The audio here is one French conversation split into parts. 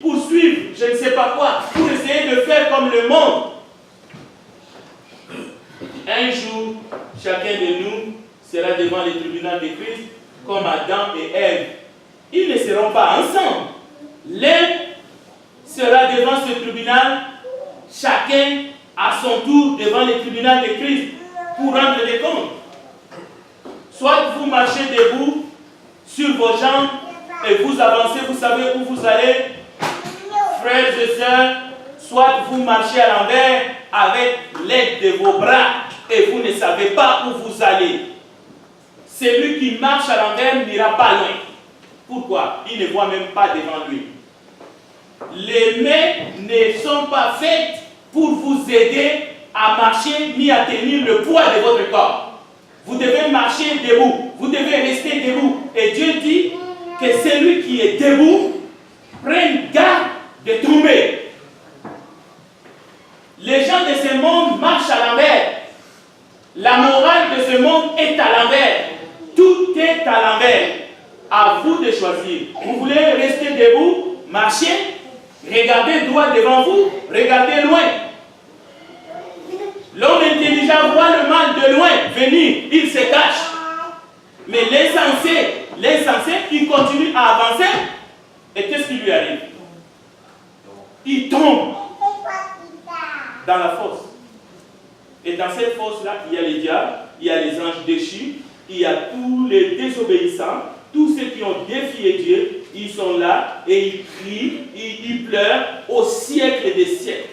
poursuivre, je ne sais pas quoi, pour essayer de faire comme le monde. Un jour, chacun de nous sera devant le tribunal de Christ, comme Adam et Ève. Ils ne seront pas ensemble. L'un sera devant ce tribunal, chacun à son tour devant le tribunal de Christ, pour rendre des comptes. Soit vous marchez debout sur vos jambes et vous avancez, vous savez où vous allez, frères et sœurs, soit vous marchez à l'envers avec l'aide de vos bras et vous ne savez pas où vous allez. Celui qui marche à l'envers n'ira pas loin. Pourquoi? Il ne voit même pas devant lui. Les mains ne sont pas faites pour vous aider à marcher ni à tenir le poids de votre corps. Vous devez marcher debout. Vous devez rester debout. Et Dieu dit que celui qui est debout prenne garde de tomber. Les gens de ce monde marchent à l'envers. La morale de ce monde est à l'envers. Tout est à l'envers. À vous de choisir. Vous voulez rester debout, marcher, regardez droit devant vous, regardez loin. L'homme intelligent voit le mal de loin venir, il se cache. Mais l'insensé, il continue à avancer. Et qu'est-ce qui lui arrive? Il tombe dans la fosse. Et dans cette fosse-là, il y a les diables, il y a les anges déchus, il y a tous les désobéissants, tous ceux qui ont défié Dieu, ils sont là et ils crient, ils pleurent au siècle des siècles.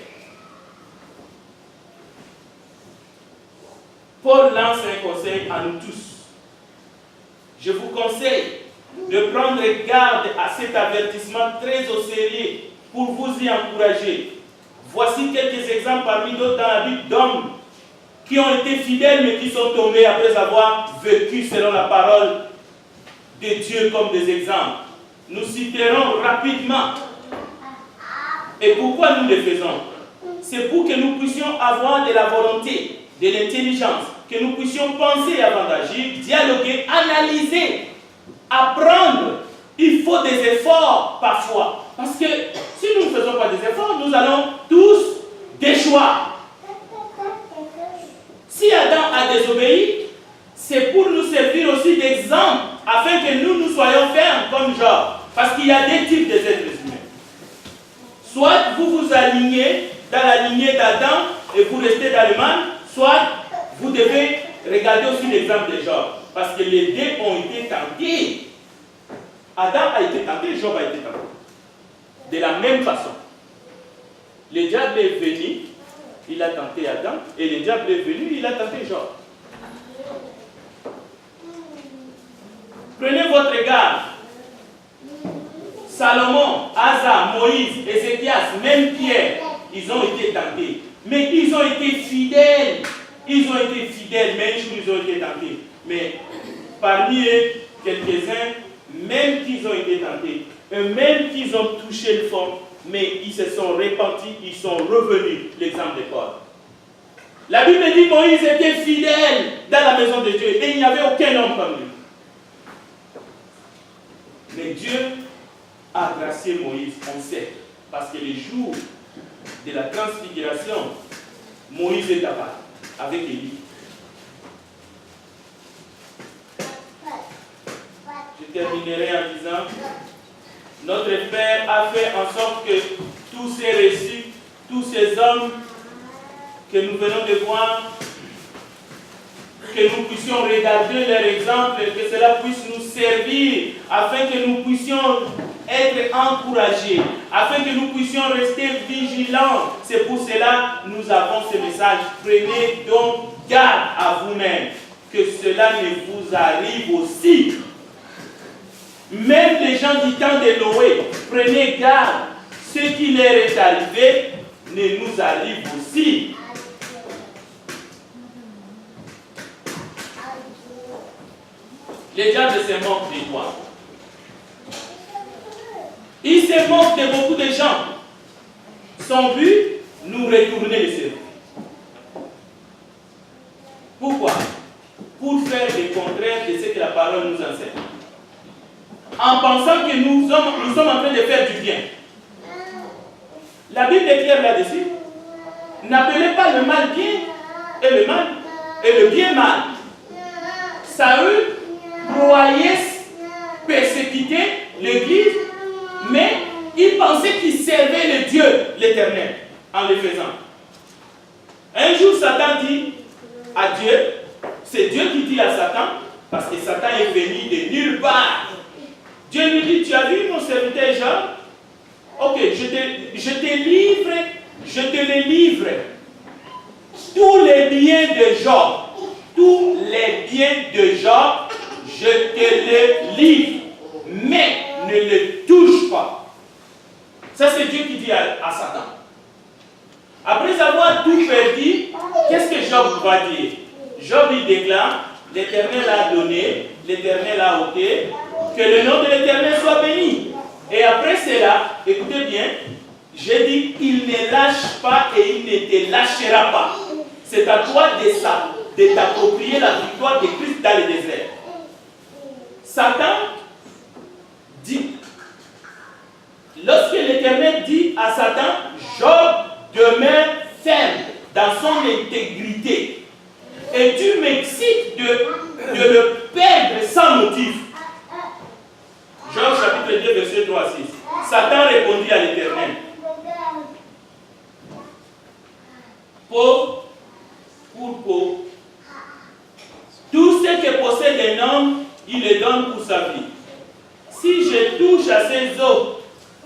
Paul lance un conseil à nous tous. Je vous conseille de prendre garde à cet avertissement très au sérieux pour vous y encourager. Voici quelques exemples parmi d'autres dans la Bible d'hommes qui ont été fidèles mais qui sont tombés après avoir vécu selon la parole de Dieu comme des exemples. Nous citerons rapidement. Et pourquoi nous le faisons? C'est pour que nous puissions avoir de la volonté, de l'intelligence, que nous puissions penser avant d'agir, dialoguer, analyser, apprendre. Il faut des efforts parfois. Parce que si nous ne faisons pas des efforts, nous allons tous déchoir. Si Adam a désobéi, c'est pour nous servir aussi d'exemple, afin que nous soyons fermes comme Job. Parce qu'il y a des types d'êtres humains. Soit vous vous alignez dans la lignée d'Adam et vous restez dans le mal, soit vous devez regarder aussi l'exemple de Job. Parce que les deux ont été tentés. Adam a été tenté, Job a été tenté. De la même façon. Le diable est venu, il a tenté Adam, et le diable est venu, il a tenté Job. Prenez votre garde. Salomon, Asa, Moïse, Ézéchias, même Pierre, ils ont été tentés. Mais ils ont été fidèles. Ils ont été fidèles, mais un jour ils ont été tentés. Mais parmi eux, quelques-uns, même qu'ils ont été tentés, même qu'ils ont touché le fond, mais ils se sont repentis, ils sont revenus. L'exemple de Paul. La Bible dit que Moïse était fidèle dans la maison de Dieu et il n'y avait aucun homme comme lui. Mais Dieu a gracié Moïse, on sait, parce que le jour de la transfiguration, Moïse est là-bas, avec Élie. Je terminerai en disant, notre Père a fait en sorte que tous ces récits, tous ces hommes que nous venons de voir, que nous puissions regarder leur exemple, que cela puisse nous servir, afin que nous puissions être encouragés, afin que nous puissions rester vigilants. C'est pour cela que nous avons ce message. Prenez donc garde à vous-même, que cela ne vous arrive aussi. Même les gens du temps de Noé, prenez garde, ce qui leur est arrivé ne nous arrive aussi. Les diables se moquent de toi. Il se moque de beaucoup de gens. Son but, nous retourner le cerveau. Pourquoi? Pour faire le contraire de ce que la parole nous enseigne. En pensant que nous sommes en train de faire du bien. La Bible est claire là-dessus. N'appelez pas le mal bien et le bien mal. Saül croyait persécuter l'Église, mais il pensait qu'il servait le Dieu, l'Éternel, en le faisant. Un jour, Satan dit à Dieu, c'est Dieu qui dit à Satan, parce que Satan est venu de nulle part. Dieu lui dit, tu as vu mon serviteur Job? Ok, je te les livre. Tous les biens de Job, tous les biens de Job, je te les livre. Mais ne les touche pas. Ça, c'est Dieu qui dit à Satan. Après avoir tout perdu, qu'est-ce que Job va dire? Job lui déclare, l'Éternel a donné, l'Éternel a ôté, que le nom de l'Éternel soit béni. Et après cela, écoutez bien, j'ai dit, il ne lâche pas et il ne te lâchera pas. C'est à toi de t'approprier la victoire de Christ dans le désert. Satan dit, lorsque l'Éternel dit à Satan, Job demeure ferme dans son intégrité, et tu m'excites de le perdre sans motif. Job chapitre 2, verset 3 à 6. Satan répondit à l'Éternel, peau pour peau, tout ce que possède un homme, il le donne pour sa vie. Si je touche à ses os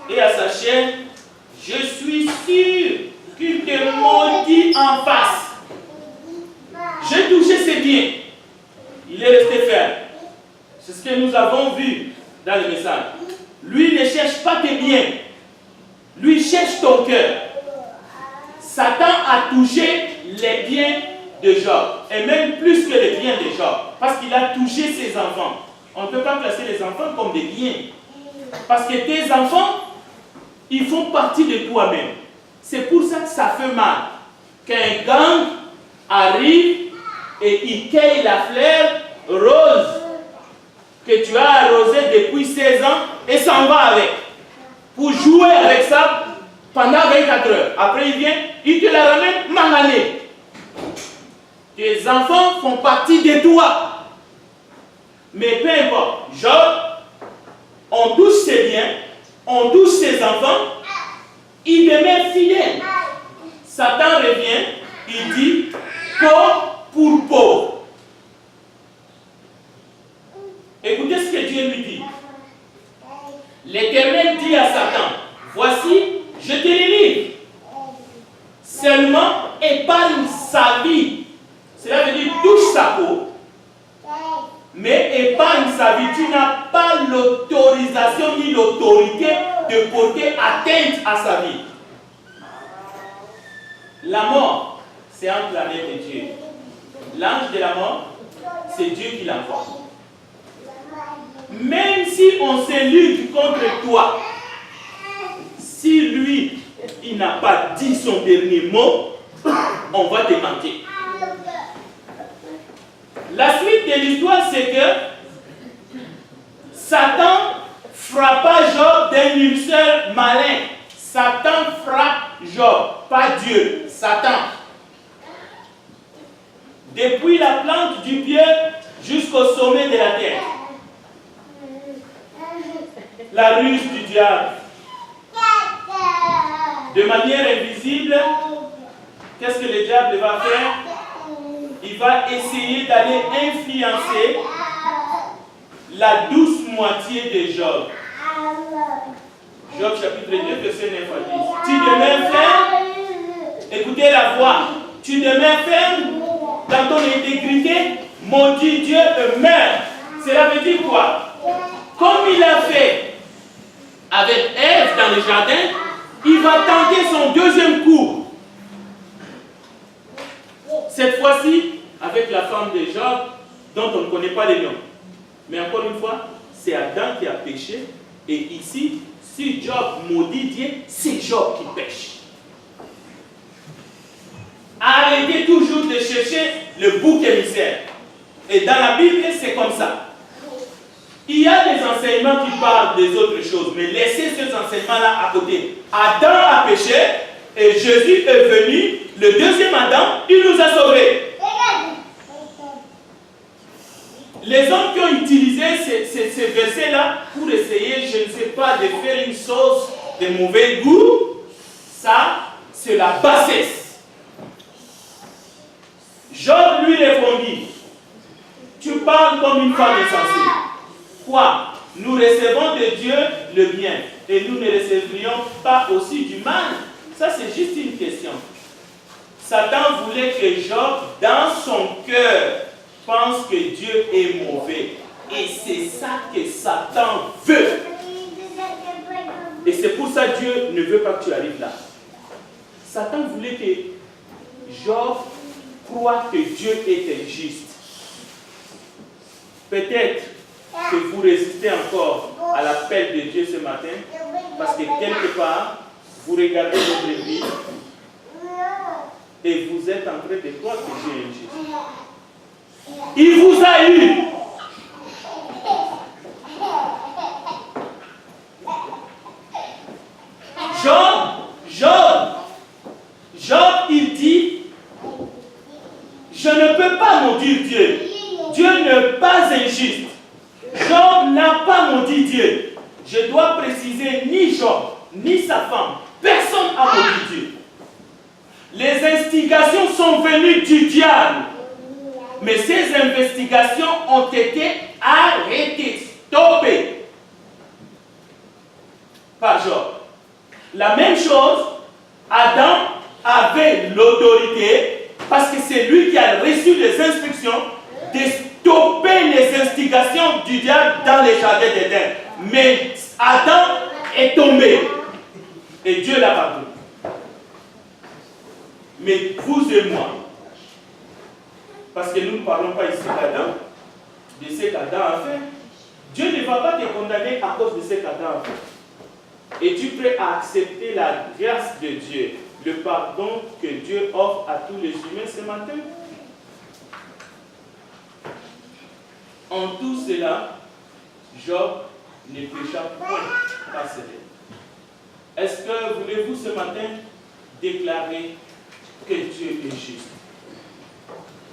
et à sa chair, je suis sûr qu'il te maudit en face. J'ai touché ses biens. Il est resté ferme. C'est ce que nous avons vu dans le message. Lui ne cherche pas tes biens. Lui cherche ton cœur. Satan a touché les biens de Job. Et même plus que les biens de Job. Parce qu'il a touché ses enfants. On ne peut pas classer les enfants comme des biens. Parce que tes enfants, ils font partie de toi-même. C'est pour ça que ça fait mal. Qu'un gang arrive et il cueille la fleur rose que tu as arrosée depuis 16 ans et s'en va avec. Pour jouer avec ça pendant 24 heures. Après il vient, il te la ramène manganée. Tes enfants font partie de toi. Mais peu importe, Job, on touche ses biens, on touche ses enfants, il demeure fidèle. Satan revient, il dit, peau pour peau. Écoutez ce que Dieu lui dit. L'Éternel dit à Satan, voici, je te les livre. Seulement, épargne sa vie. Cela veut dire, touche sa peau. Mais épargne sa vie. Tu n'as pas l'autorisation ni l'autorité de porter atteinte à sa vie. La mort, c'est entre la main de Dieu. L'ange de la mort, c'est Dieu qui l'envoie. Même si on se lutte contre toi, si lui, il n'a pas dit son dernier mot, on va te manquer. La suite de l'histoire, c'est que Satan frappa Job d'un ulcère malin. Satan frappe Job, pas Dieu, Satan. Depuis la plante du pied jusqu'au sommet de la terre. La ruse du diable. De manière invisible, qu'est-ce que le diable va faire? Il va essayer d'aller influencer la douce moitié de Job. Job chapitre 2, verset 9 à 10. Tu demeures ferme, écoutez la voix. Tu demeures ferme dans ton intégrité, maudit Dieu et meurt. Cela veut dire quoi? Comme il a fait avec Ève dans le jardin, il va tenter son deuxième coup. Cette fois-ci, avec la femme de Job, dont on ne connaît pas les noms. Mais encore une fois, c'est Adam qui a péché. Et ici, si Job maudit Dieu, c'est Job qui pêche. Arrêtez toujours de chercher le bouc émissaire. Et dans la Bible, c'est comme ça. Il y a des enseignements qui parlent des autres choses, mais laissez ces enseignements-là à côté. Adam a péché et Jésus est venu, le deuxième Adam, il nous a sauvés. Les hommes qui ont utilisé ces versets-là pour essayer, je ne sais pas, de faire une sauce de mauvais goût, ça, c'est la bassesse. Job lui répondit, tu parles comme une femme insensée. Quoi? Nous recevons de Dieu le bien et nous ne recevrions pas aussi du mal? Ça, c'est juste une question. Satan voulait que Job, dans son cœur, pense que Dieu est mauvais. Et c'est ça que Satan veut. Et c'est pour ça que Dieu ne veut pas que tu arrives là. Satan voulait que Job croit que Dieu est injuste. Peut-être que vous résistez encore à l'appel de Dieu ce matin, parce que quelque part, vous regardez votre vie et vous êtes en train de croire que Dieu est injuste. Il vous a eu. Job, il dit, je ne peux pas maudire Dieu. Dieu n'est pas injuste. Job n'a pas maudit Dieu. Je dois préciser, ni Job, ni sa femme, personne n'a maudit Dieu. Les instigations sont venues du diable. Mais ces investigations ont été arrêtées, stoppées par Job. La même chose, Adam avait l'autorité, parce que c'est lui qui a reçu les instructions, de stopper les instigations du diable dans les jardins d'Éden. Mais Adam est tombé et Dieu l'a pardonné. Mais vous et moi, parce que nous ne parlons pas ici d'Adam, de ce qu'Adam a fait, Dieu ne va pas te condamner à cause de ce qu'Adam a fait. Es-tu prêt à accepter la grâce de Dieu, le pardon que Dieu offre à tous les humains ce matin? En tout cela, Job ne pécha point à ses rêves. Est-ce que voulez-vous ce matin déclarer que Dieu est juste?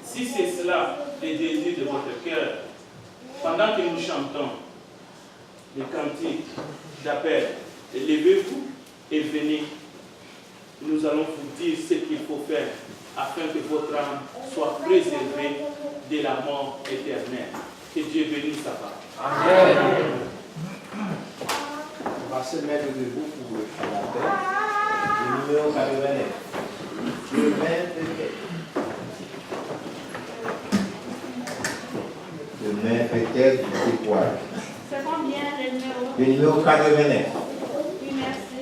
Si c'est cela le désir de votre cœur, pendant que nous chantons les cantiques d'appel, levez-vous et venez. Nous allons vous dire ce qu'il faut faire afin que votre âme soit préservée de la mort éternelle. Que Dieu bénisse sa part. Amen. On va se mettre debout pour l'appel. Le numéro 89. Le main peut-être du poil. C'est combien le numéro? Le numéro 89. Oui, merci.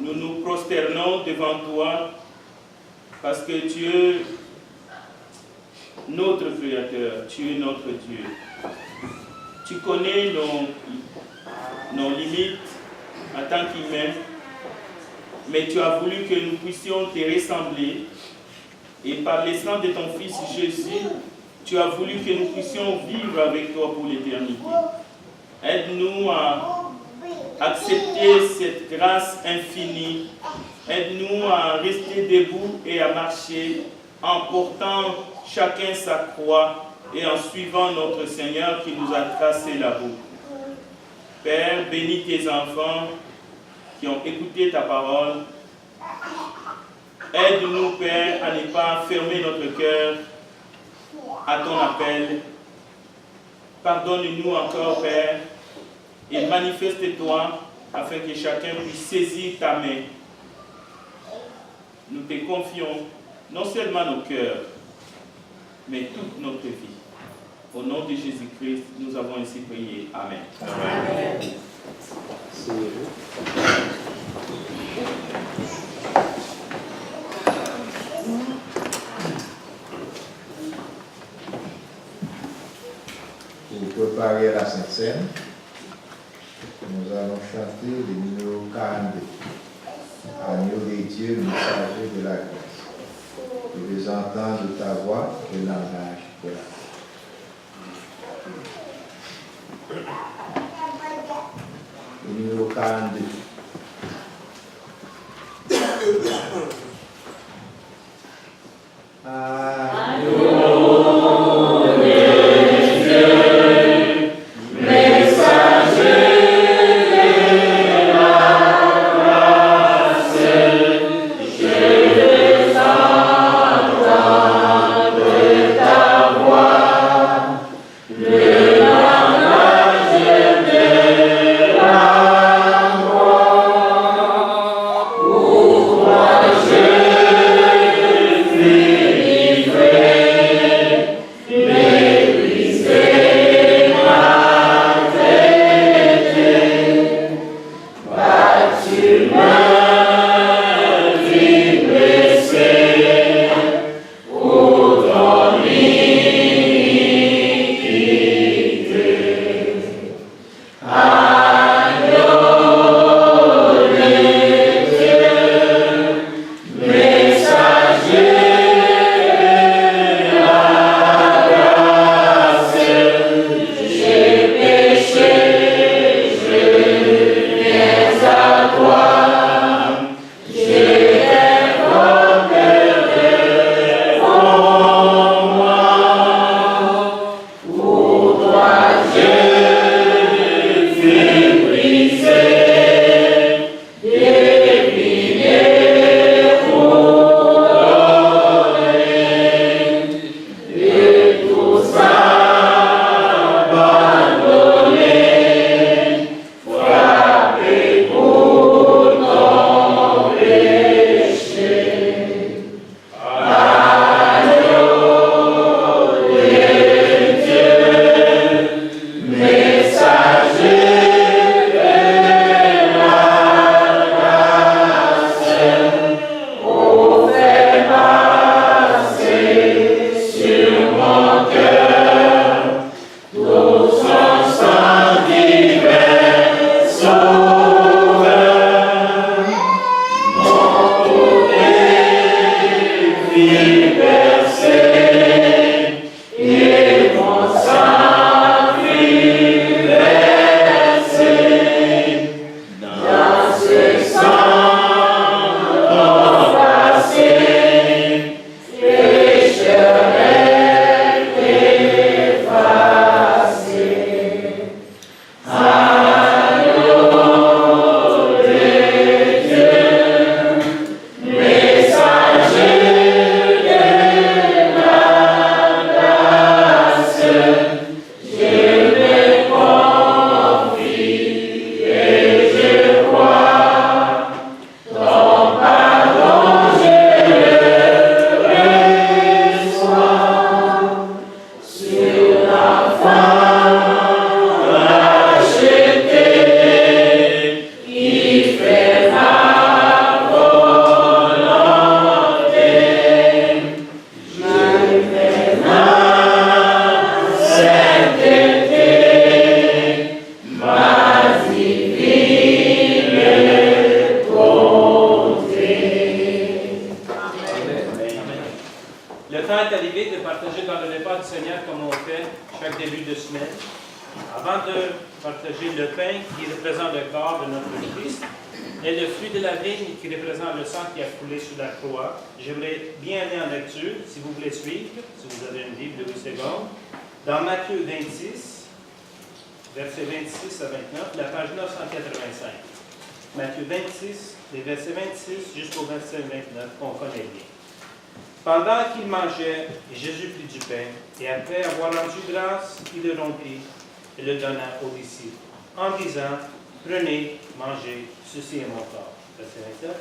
nous nous prosternons devant toi parce que tu es notre Créateur, tu es notre Dieu. Tu connais nos limites en tant qu'humains, mais tu as voulu que nous puissions te ressembler. Et par le sang de ton Fils Jésus, tu as voulu que nous puissions vivre avec toi pour l'éternité. Aide-nous à accepter cette grâce infinie. Aide-nous à rester debout et à marcher en portant chacun sa croix et en suivant notre Seigneur qui nous a tracé la route. Père, bénis tes enfants qui ont écouté ta parole. Aide-nous, Père, à ne pas fermer notre cœur à ton appel. Pardonne-nous encore, Père, et manifeste-toi afin que chacun puisse saisir ta main. Nous te confions non seulement nos cœurs, mais toute notre vie. Au nom de Jésus-Christ, nous avons ainsi prié. Amen. Amen. Pour préparer la Sainte Seine, nous allons chanter le numéro 42. Agneau de Dieu, messager de la grâce. Je veux entendre ta voix, le langage de la grâce. Le numéro 42. Pour moi, partager dans le repas du Seigneur comme on fait chaque début de semaine. Avant de partager le pain qui représente le corps de notre Christ et le fruit de la vigne qui représente le sang qui a coulé sur la croix, j'aimerais bien aller en lecture, si vous voulez suivre, si vous avez une Bible de 8 secondes, dans Matthieu 26, versets 26 à 29, la page 985. Matthieu 26, les versets 26 jusqu'au verset 29, qu'on connaît bien. Pendant qu'il mangeait, Jésus prit du pain, et après avoir rendu grâce, il le rompit et le donna aux disciples, en disant, prenez, mangez, ceci est mon corps. Verset 27.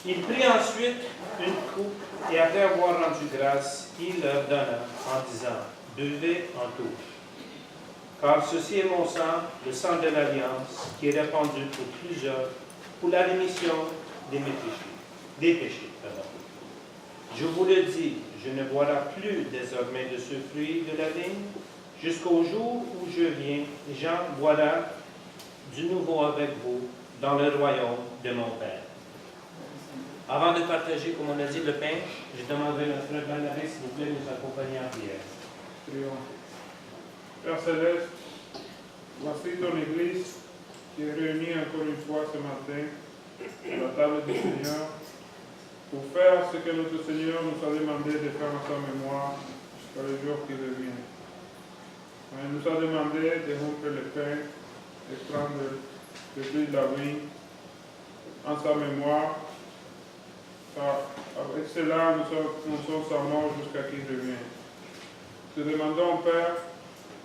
Il prit ensuite une coupe, et après avoir rendu grâce, il leur donna, en disant, buvez en tous. Car ceci est mon sang, le sang de l'Alliance, qui est répandu pour plusieurs, pour la rémission des péchés. Je vous le dis, je ne boirai plus désormais de ce fruit de la vigne, jusqu'au jour où je viens, Jean boira du nouveau avec vous dans le royaume de mon Père. Avant de partager, comme on a dit, le pain, je demanderai à notre frère Barnabé, s'il vous plaît, de nous accompagner en prière. Prions. Père Céleste, voici ton Église qui est réunie encore une fois ce matin à la table du Seigneur pour faire ce que notre Seigneur nous a demandé de faire en sa mémoire jusqu'à le jour qui revient. Il nous a demandé de rompre le pain, de prendre le fruit de la vigne en sa mémoire. Avec cela, nous sommes sa mort jusqu'à qu'il revienne. Te demandons, Père,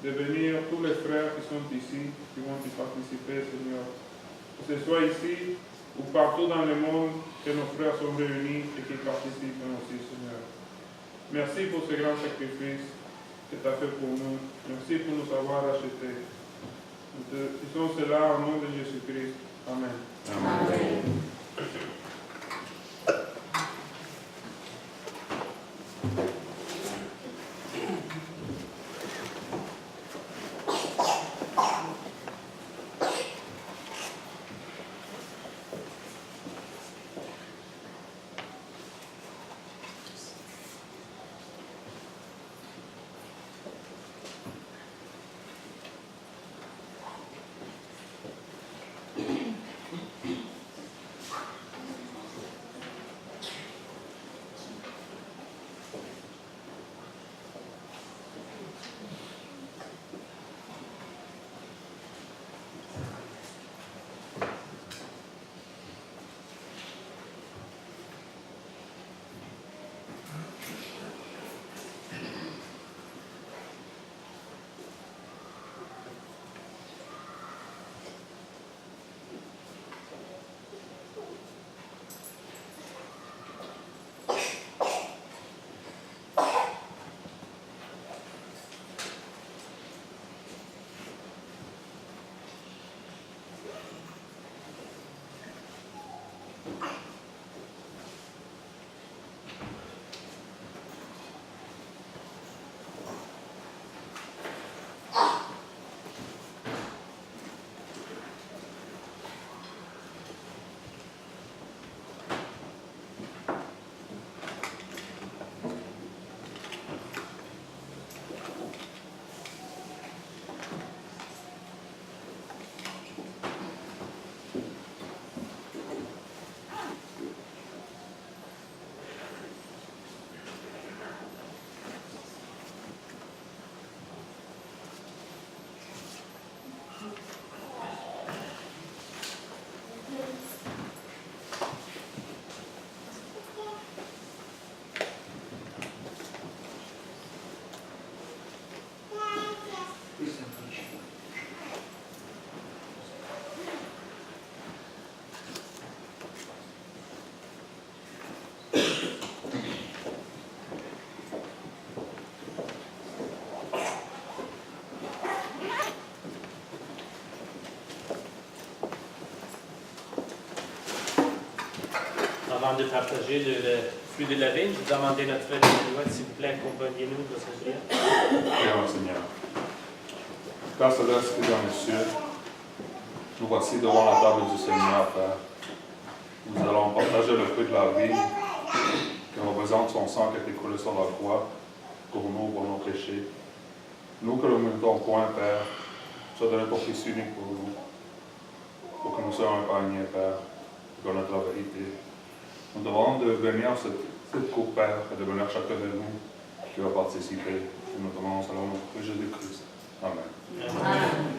de venir tous les frères qui sont ici, qui vont y participer, Seigneur. Que ce soit ici ou partout dans le monde, que nos frères sont réunis et qu'ils participent aussi, Seigneur. Merci pour ce grand sacrifice que tu as fait pour nous. Merci pour nous avoir rachetés. Nous te disons cela au nom de Jésus-Christ. Amen. Amen. Avant de partager le fruit de la vigne, je demandais à notre frère Benoît, s'il vous plaît, accompagnez-nous dans cette prière. Prions, Seigneur. Père Céleste qui est dans les cieux, nous voici devant la table du Seigneur, Père. Nous allons partager le fruit de la vigne qui représente son sang qui a été coulé sur la croix. pour nous, pour nos péchés. Nous que nous ne mettons point, Père, sois donné ton Fils unique pour nous, pour que nous soyons épargnés, Père, pour notre vérité. Nous demandons de venir cette coupe, Père, et de venir chacun de nous qui va participer. Et nous demandons selon notre Jésus-Christ. Amen. Amen.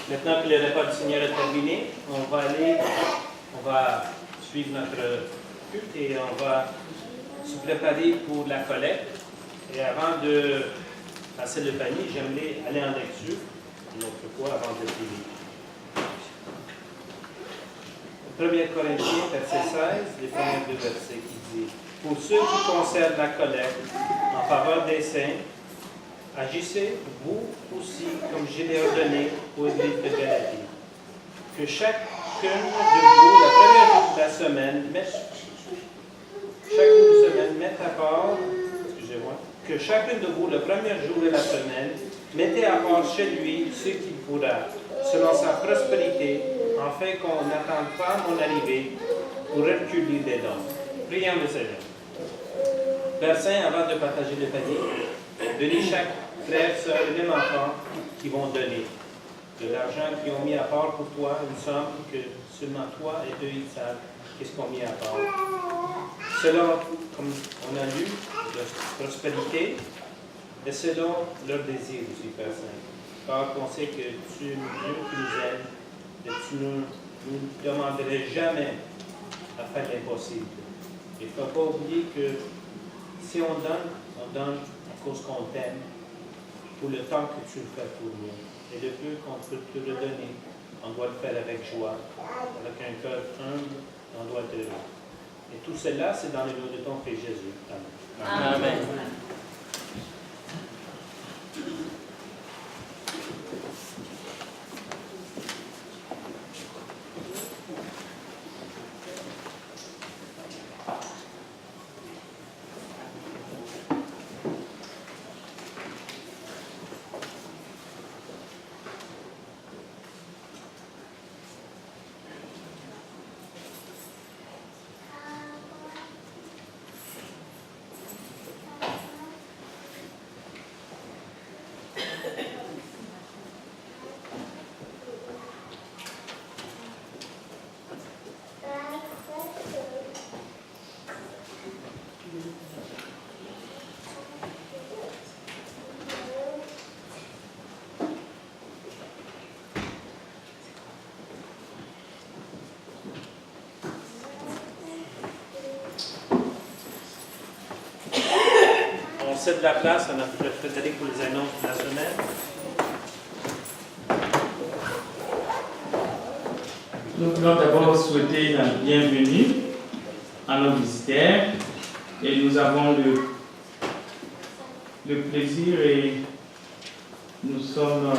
Maintenant que le repas du Seigneur est terminé, on va suivre notre culte et on va se préparer pour la collecte. Et avant de passer le panier, j'aimerais aller en lecture une autre fois avant de prier. 1 Corinthiens, verset 16, les premiers deux versets qui dit « Pour ceux qui concernent la collecte en faveur des saints, agissez vous aussi comme je l'ai ordonné aux églises de Galatie. Que chacune de vous, la première jour de la semaine, mette à part, que chacune de vous, le premier jour de la semaine, mettez à part chez lui ce qu'il pourra, selon sa prospérité, afin qu'on n'attende pas mon arrivée pour reculer des dons. Prions le Seigneur. Père Saint, avant de partager le panier, donnez chaque frère, sœur et même enfant qui vont donner de l'argent qu'ils ont mis à part pour toi, une somme que Seulement toi et eux, ils savent qu'est-ce qu'on met à part. Selon, comme on a lu, leur prospérité et selon leur désir aussi, Père Saint. Car on sait que tu es Dieu qui nous aide et tu ne nous demanderais jamais à faire l'impossible. Il ne faut pas oublier que si on donne à cause qu'on t'aime, pour le temps que tu le fais pour nous. Et le peu qu'on peut te redonner, on doit le faire avec joie, avec un cœur humble, on doit être heureux. Et tout cela, c'est dans le nom de ton Fils Jésus. Amen. Amen. On cède la place à notre frère Frédéric pour les annonces de la semaine. Nous voulons d'abord souhaiter la bienvenue à nos visiteurs et nous avons le plaisir et nous sommes